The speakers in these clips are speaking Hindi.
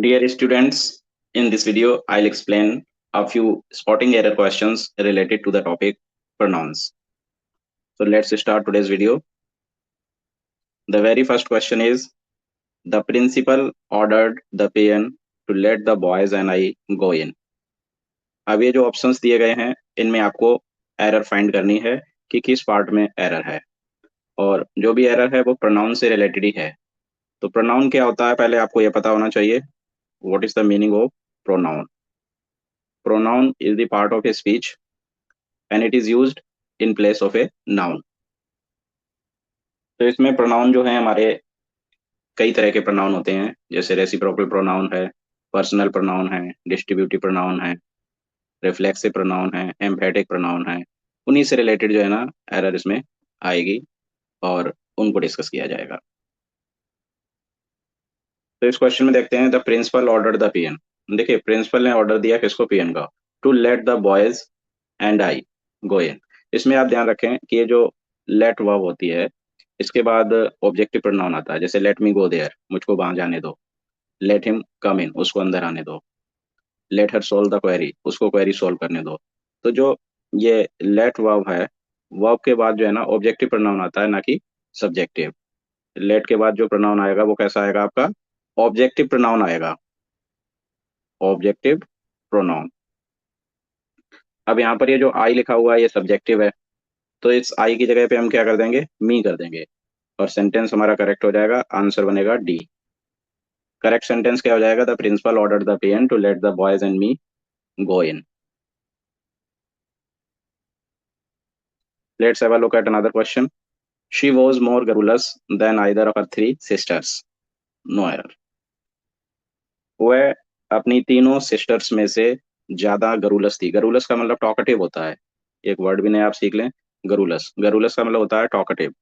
Dear students, in this video, I'll explain a few spotting error questions related to the topic pronouns. So let's start today's video. The very first question is, the principal ordered the peon to let the boys and I go in. अब ये जो ऑप्शंस दिए गए हैं, इनमें आपको एरर फाइंड करनी है कि किस पार्ट में एरर है, और जो भी एरर है वो प्रोनाउन से रिलेटेड ही है। तो प्रोनाउन क्या होता है, पहले आपको ये पता होना चाहिए। What is the meaning of pronoun? Pronoun is the part of a speech and it is used in place of a noun. तो इसमें प्रोनाउन जो है हमारे कई तरह के प्रोनाउन होते हैं, जैसे रेसिप्रोकल प्रोनाउन है, पर्सनल प्रोनाउन है, डिस्ट्रीब्यूटिव प्रोनाउन है, रिफ्लेक्सिव प्रोनाउन है, एम्फेटिक प्रोनाउन है। उन्हीं से रिलेटेड जो है ना एरर इसमें आएगी और उनको डिस्कस किया जाएगा। तो इस क्वेश्चन में देखते हैं, the principal ordered the peon. देखिए, प्रिंसिपल ने ऑर्डर दिया किसको? पीएन का। To let the boys and I go in. इसमें आप ध्यान रखें कि ये जो लेट वर्ब होती है, इसके बाद ऑब्जेक्टिव प्रोनाउन आता है। जैसे लेट मी गो देयर, मुझको वहां जाने दो। लेट हिम कम इन, उसको अंदर आने दो। Let her solve the query, उसको क्वेरी सोल्व करने दो। तो जो ये लेट वर्ब है, वर्ब के बाद जो है ना ऑब्जेक्टिव प्रोनाउन आता है, ना कि सब्जेक्टिव। लेट के बाद जो प्रोनाउन आएगा वो कैसा आएगा आपका? ऑब्जेक्टिव प्रोनाउन आएगा, ऑब्जेक्टिव प्रोनाउन। अब यहाँ पर ये जो आई लिखा हुआ है ये सब्जेक्टिव है, तो इस आई की जगह पे हम क्या कर देंगे? मी कर देंगे, और सेंटेंस हमारा करेक्ट हो जाएगा। आंसर बनेगा डी। करेक्ट सेंटेंस क्या हो जाएगा? The principal ordered the peon to let the boys and me go in. Let's have a look at another question. She was more garrulous than either of her three sisters. No error. वह अपनी तीनों सिस्टर्स में से ज्यादा गरुलस थी। गरुलस का मतलब टॉकेटिव होता है। एक वर्ड भी नया आप सीख लें, गरुलस। गरुलस का मतलब होता है talkative.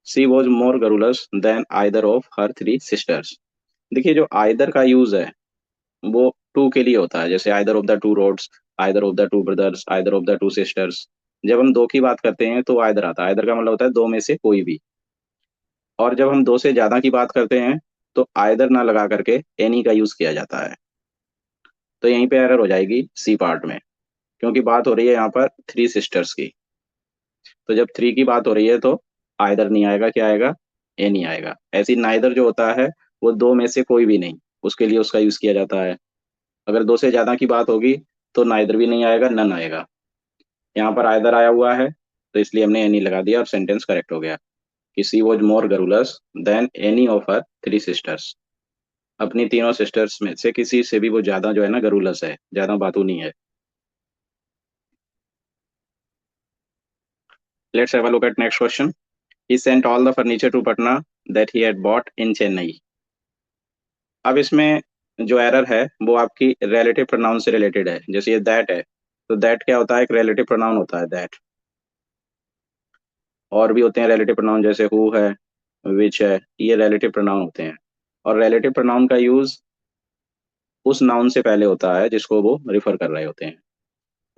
She was more garrulous than either of her three sisters. देखिए, जो आइदर का यूज है वो टू के लिए होता है, जैसे either of the two roads, either of the two brothers, either of the two sisters. जब हम दो की बात करते हैं तो आइदर आता है। आइदर का मतलब होता है दो में से कोई भी। और जब हम दो से ज्यादा की बात करते हैं तो आइदर ना लगा करके एनी का यूज किया जाता है। तो यहीं पे एरर हो जाएगी सी पार्ट में, क्योंकि बात हो रही है यहाँ पर थ्री सिस्टर्स की। तो जब थ्री की बात हो रही है तो आइदर नहीं आएगा, क्या आएगा? एनी आएगा। ऐसी नाइदर जो होता है वो दो में से कोई भी नहीं, उसके लिए उसका यूज किया जाता है। अगर दो से ज्यादा की बात होगी तो नाइदर भी नहीं आएगा, नन आएगा। यहाँ पर आइदर आया हुआ है तो इसलिए हमने एनी लगा दिया और सेंटेंस करेक्ट हो गया कि she was more garrulous than any of her three sisters. अपनी तीनों सिस्टर्स में से किसी से भी वो ज्यादा जो है ना गरुलस है, ज्यादा बातू नहीं है। Let's have a look at next question. He sent all the furniture to Patna that he had bought in Chennai. अब इसमें जो एरर है वो आपकी रिलेटिव प्रोनाउन से रिलेटेड है। जैसे ये दैट है, तो दैट क्या होता है? एक रिलेटिव प्रोनाउन होता है दैट। और भी होते हैं रिलेटिव प्रोनाउन, जैसे हु है, विच है, ये रिलेटिव प्रोनाउन होते हैं। और रिलेटिव प्रोनाउन का यूज उस नाउन से पहले होता है जिसको वो रिफर कर रहे होते हैं।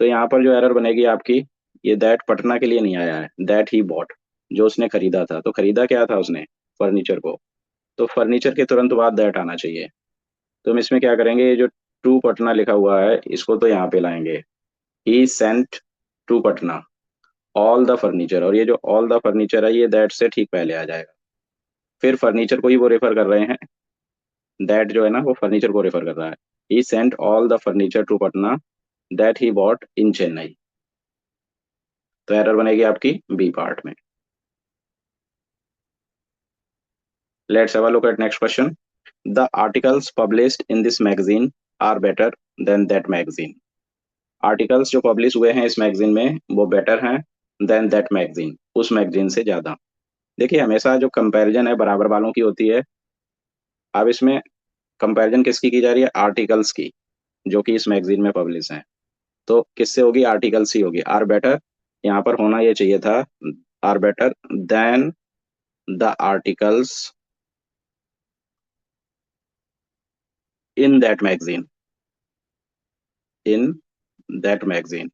तो यहाँ पर जो एरर बनेगी आपकी, ये दैट पटना के लिए नहीं आया है, दैट ही बॉट, जो उसने खरीदा था। तो खरीदा क्या था उसने? फर्नीचर को। तो फर्नीचर के तुरंत बाद दैट आना चाहिए। तो हम इसमें क्या करेंगे, ये जो टू पटना लिखा हुआ है इसको तो यहाँ पे लाएंगे। He sent to Patna all the furniture, और ये जो ऑल द फर्नीचर है ये दैट से ठीक पहले आ जाएगा। फिर फर्नीचर को ही वो रेफर कर रहे हैं, दैट जो है ना वो फर्नीचर को रेफर कर रहा है। He sent all the furniture to Patna that he bought in Chennai. तो एरर बनेगी आपकी बी पार्ट में। Let's have a look at next question. The articles published in this magazine are better than that magazine. Articles जो पब्लिश हुए हैं इस मैगजीन में वो बेटर हैं देन दैट मैगजीन, उस मैगजीन से ज्यादा। देखिए, हमेशा जो कंपैरिजन है बराबर वालों की होती है। अब इसमें कंपैरिजन किसकी की जा रही है? आर्टिकल्स की, जो कि इस मैगजीन में पब्लिश हैं। तो किससे होगी? आर्टिकल्स ही होगी। आर बेटर यहाँ पर होना ये चाहिए था, are better than the articles in that magazine, in that magazine.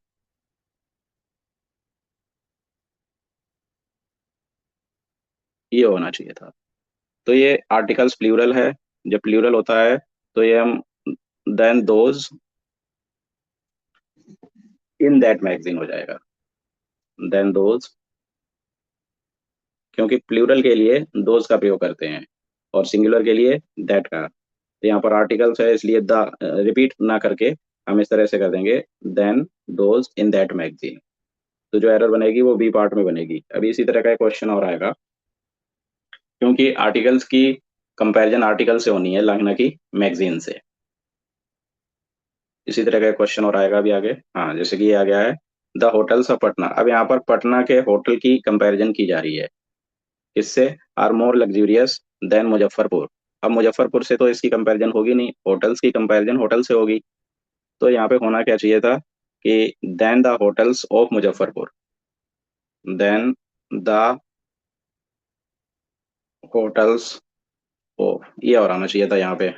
ये होना चाहिए था। तो ये आर्टिकल्स प्लूरल है। जब प्लूरल होता है तो ये हम than those in that magazine हो जाएगा। देन दोज, क्योंकि प्लूरल के लिए दोज का प्रयोग करते हैं और सिंगुलर के लिए दैट का। तो यहाँ पर आर्टिकल्स है इसलिए द रिपीट ना करके हम इस तरह से कर देंगे, than those in that magazine. तो जो एरर बनेगी वो बी पार्ट में बनेगी। अभी इसी तरह का एक क्वेश्चन और आएगा, क्योंकि आर्टिकल्स की कंपैरिजन आर्टिकल से होनी है ना कि मैगजीन से। इसी तरह का क्वेश्चन और आएगा अभी आगे। हाँ, जैसे कि ये आ गया है, द होटल्स ऑफ पटना। अब यहाँ पर पटना के होटल की कंपैरिजन की जा रही है, इससे are more luxurious than Muzaffarpur. अब मुजफ्फरपुर से तो इसकी कंपैरिजन होगी नहीं, होटल्स की कंपैरिजन होटल से होगी। तो यहाँ पे होना क्या चाहिए था कि than the hotels of Muzaffarpur, than the hotels of, ये और आना चाहिए था यहाँ पे,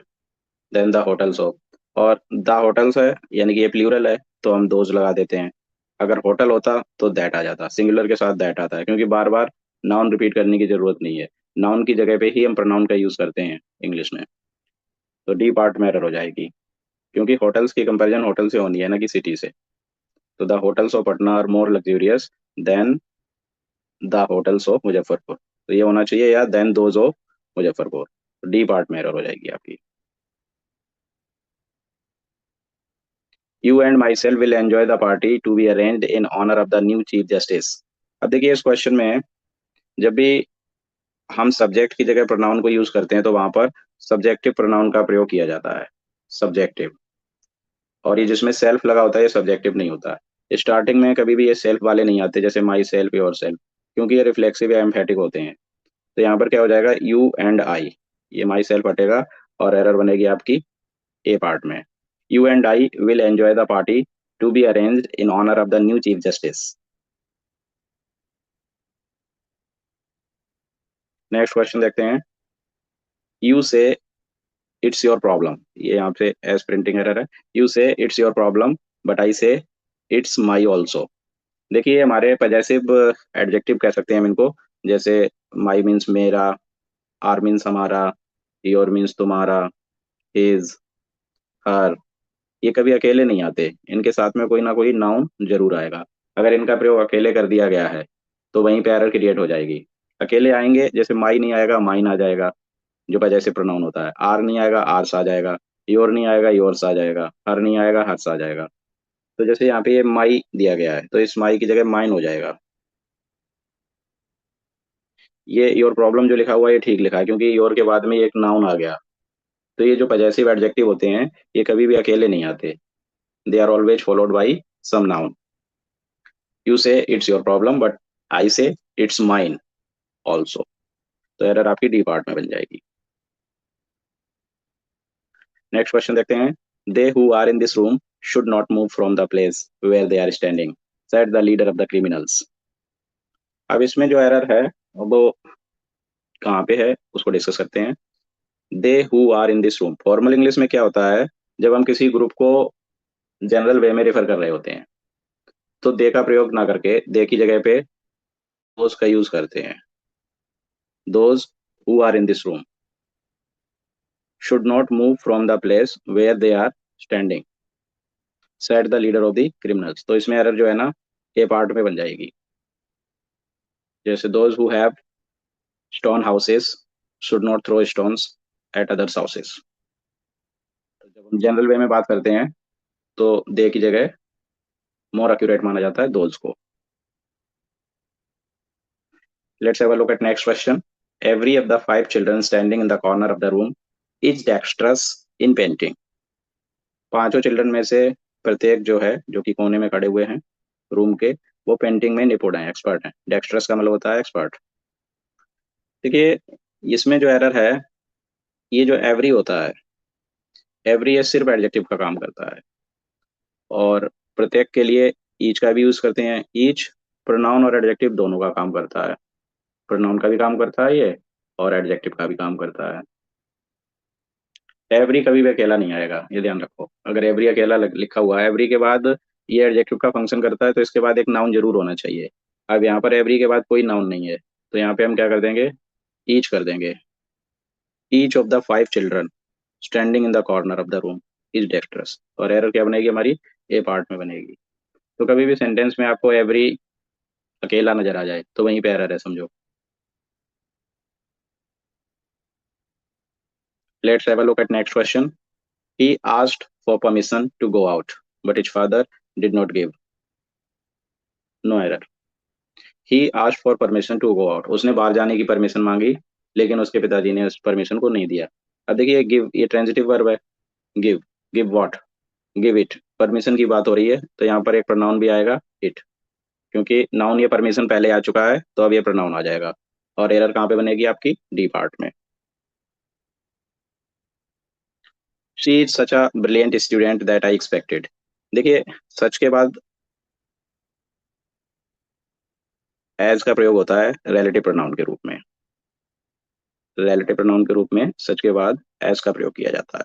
देन द होटल्स ऑफ। और द होटल्स है यानी कि ये प्लूरल है, तो हम दोज लगा देते हैं। अगर होटल होता तो दैट आ जाता, सिंगुलर के साथ दैट आता है, क्योंकि बार बार नाउन रिपीट करने की जरूरत नहीं है। नाउन की जगह पे ही हम प्रोनाउन का यूज करते हैं इंग्लिश में। तो डी पार्ट में एरर हो जाएगी, क्योंकि होटल्स की कंपैरिजन होटल से होनी है ना कि सिटी से। तो the hotels of Patna are more luxurious than the hotels of Muzaffarpur. तो ये होना चाहिए या than those of Muzaffarpur. D part में एरर हो जाएगी आपकी। You and myself will enjoy the party to be arranged in honour of the new chief justice. अब देखिए इस क्वेश्चन में जब भी हम सब्जेक्ट की जगह प्रोनाउन को यूज करते हैं तो वहां पर सब्जेक्टिव प्रोनाउन का प्रयोग किया जाता है, सब्जेक्टिव। और ये जिसमें सेल्फ लगा होता है ये सब्जेक्टिव नहीं होता है। स्टार्टिंग में कभी भी ये सेल्फ वाले नहीं आते, जैसे माई सेल्फ, योर सेल्फ, क्योंकि ये रिफ्लेक्सिव या एम्फेटिक होते हैं। तो यहाँ पर क्या हो जाएगा, यू एंड आई, ये माई सेल्फ हटेगा और एरर बनेगी आपकी ए पार्ट में। You and I will enjoy the party to be arranged in honour of the new chief justice. Next question देखते हैं। You say it's your problem, ये यहाँ पे एज प्रिंटिंग एरर है। You say it's your problem but I say it's my also. देखिए हमारे पजेसिव एडजेक्टिव कह सकते हैं हम इनको, जैसे माई मीन्स मेरा, आर मीन्स हमारा, योर मीन्स तुम्हारा, हिज, हर। ये कभी अकेले नहीं आते, इनके साथ में कोई ना कोई नाउन जरूर आएगा। अगर इनका प्रयोग अकेले कर दिया गया है तो वहीं पे एरर क्रिएट हो जाएगी। अकेले आएंगे, जैसे माई नहीं आएगा माइन आ जाएगा, जो पजेसिव प्रोनाउन होता है। आर नहीं आएगा आर्स आ जाएगा, योर नहीं आएगा योर्स आ जाएगा, हर नहीं आएगा हर्स आ जाएगा। तो जैसे यहाँ पे ये माई दिया गया है तो इस माई की जगह माइन हो जाएगा। ये योर प्रॉब्लम जो लिखा हुआ है ये ठीक लिखा है, क्योंकि योर के बाद में एक नाउन आ गया। तो ये जो पजेसिव एडजेक्टिव होते हैं ये कभी भी अकेले नहीं आते, they are always followed by some noun. You say it's your problem but I say it's mine also. तो एरर आपकी डी पार्ट में बन जाएगी। नेक्स्ट क्वेश्चन देखते हैं। They who are in this room should not move from the place where they are standing, said the leader of the criminals. अब इसमें जो एरर है वो कहाँ पे है उसको डिस्कस करते हैं। They who are in this room, formal English में क्या होता है, जब हम किसी ग्रुप को जनरल वे में रेफर कर रहे होते हैं तो दे का प्रयोग ना करके दे की जगह पे दोज का यूज करते हैं। Those who are in this room should not move from the place where they are standing, said the leader of the criminals. तो इसमें एरर जो है ना ए पार्ट में बन जाएगी। जैसे those who have stone houses should not throw stones at others houses. जब हम जनरल वे में बात करते हैं तो दे की जगह मोर एक्यूरेट माना जाता है दोज को। Let's have a look at next question. Every of the five children standing in the corner of the room is dextrous in painting. पांचों चिल्ड्रन में से प्रत्येक जो है जो कि कोने में खड़े हुए हैं रूम के, वो पेंटिंग में निपुण है, एक्सपर्ट है। डेक्स्ट्रस का मतलब होता है एक्सपर्ट। देखिए इसमें जो एरर है, ये जो एवरी होता है, एवरी ये सिर्फ एडजेक्टिव का काम करता है। और प्रत्येक के लिए ईच का भी यूज करते हैं। ईच प्रोनाउन और एडजेक्टिव दोनों का काम करता है, प्रोनाउन का भी काम करता है ये और एडजेक्टिव का भी काम करता है। एवरी कभी भी अकेला नहीं आएगा, ये ध्यान रखो। अगर एवरी अकेला लिखा हुआ है, एवरी के बाद ये एडजेक्टिव का फंक्शन करता है तो इसके बाद एक नाउन जरूर होना चाहिए। अब यहाँ पर एवरी के बाद कोई नाउन नहीं है, तो यहाँ पे हम क्या कर देंगे, ईच कर देंगे। Each of the five children, standing in the corner of the room is dextrous, और एरर क्या बनेगी हमारी, ए पार्ट में बनेगी। तो कभी भी सेंटेंस में आपको एवरी अकेला नजर आ जाए तो वहीं पे एरर है, समझो। Let's have a look at next question. He asked for permission to go out but his father did not give, no error. He asked for permission to go out, उसने बाहर जाने की परमिशन मांगी लेकिन उसके पिताजी ने उस परमिशन को नहीं दिया। अब देखिए गिव ये ट्रांजिटिव वर्ब है। Give, give what, give it, permission की बात हो रही है तो यहाँ पर एक प्रोनाउन भी आएगा इट, क्योंकि नाउन ये परमिशन पहले आ चुका है तो अब ये प्रोनाउन आ जाएगा। और एरर कहाँ पे बनेगी आपकी, डी पार्ट में। She is such a brilliant student that I expected, देखिए सच के बाद एज का प्रयोग होता है रिलेटिव प्रोनाउन के रूप में। रिलेटिव प्रोनाउन के रूप में सच के बाद एज का प्रयोग किया जाता है।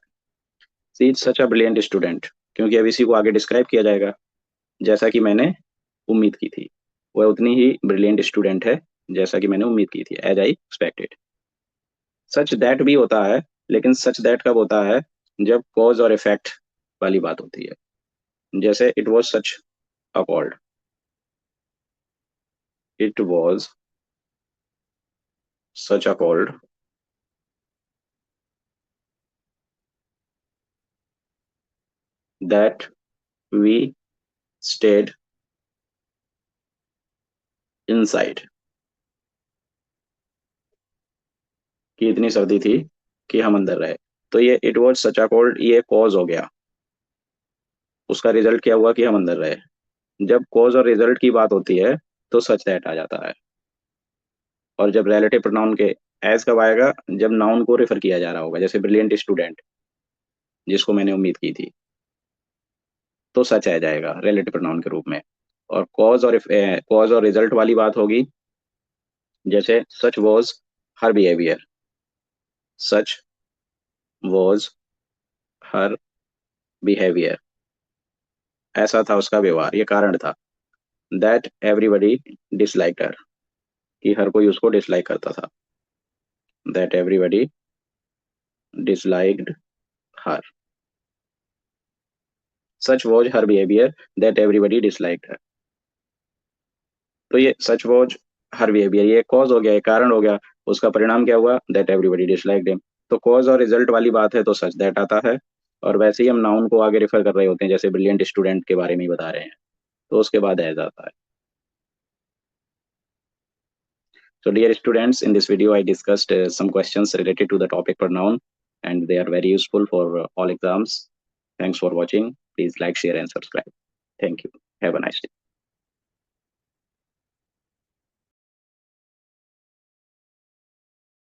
She is such a brilliant student, क्योंकि अब इसी को आगे डिस्क्राइब किया जाएगा, जैसा कि मैंने उम्मीद की थी। वह उतनी ही ब्रिलियंट स्टूडेंट है जैसा कि मैंने उम्मीद की थी, as I expected. Such that भी होता है, लेकिन सच दैट कब होता है, जब कॉज और इफेक्ट वाली बात होती है। जैसे it was such appalled, it was such appalled that we stayed inside, कि इतनी सर्दी थी कि हम अंदर रहे। तो ये इट वॉज सच अपॉल्ड ये कॉज हो गया, उसका रिजल्ट क्या हुआ कि हम अंदर रहे। जब कॉज और रिजल्ट की बात होती है तो सच दैट आ जाता है। और जब रिलेटिव प्रोनाउन के एज कब आएगा, जब नाउन को रेफर किया जा रहा होगा, जैसे ब्रिलियंट स्टूडेंट जिसको मैंने उम्मीद की थी, तो सच आ जाएगा रिलेटिव प्रोनाउन के रूप में। और कॉज और रिजल्ट वाली बात होगी, जैसे सच was her behaviour, such was her behaviour, ऐसा था उसका व्यवहार, ये कारण था। दैट एवरीबडी डिसलाइक्ड हर, कि हर कोई उसको डिसलाइक करता था। That everybody disliked her, such was her behaviour that everybody disliked her. तो ये सच वॉज हर बिहेवियर ये कॉज हो गया, ये कारण हो गया, उसका परिणाम क्या हुआ, दैट एवरीबडी डिसलाइक्ड हिम। तो कॉज और रिजल्ट वाली बात है तो सच दैट आता है। और वैसे ही हम नाउन को आगे रेफर कर रहे होते हैं, जैसे ब्रिलियंट स्टूडेंट के बारे में ही बता रहे हैं, तो उसके बाद एज आता है। So dear students, in this video I discussed some questions related to the topic pronoun, and they are very useful for all exams. Thanks for watching. Please like, share and subscribe. Thank you. Have a nice day.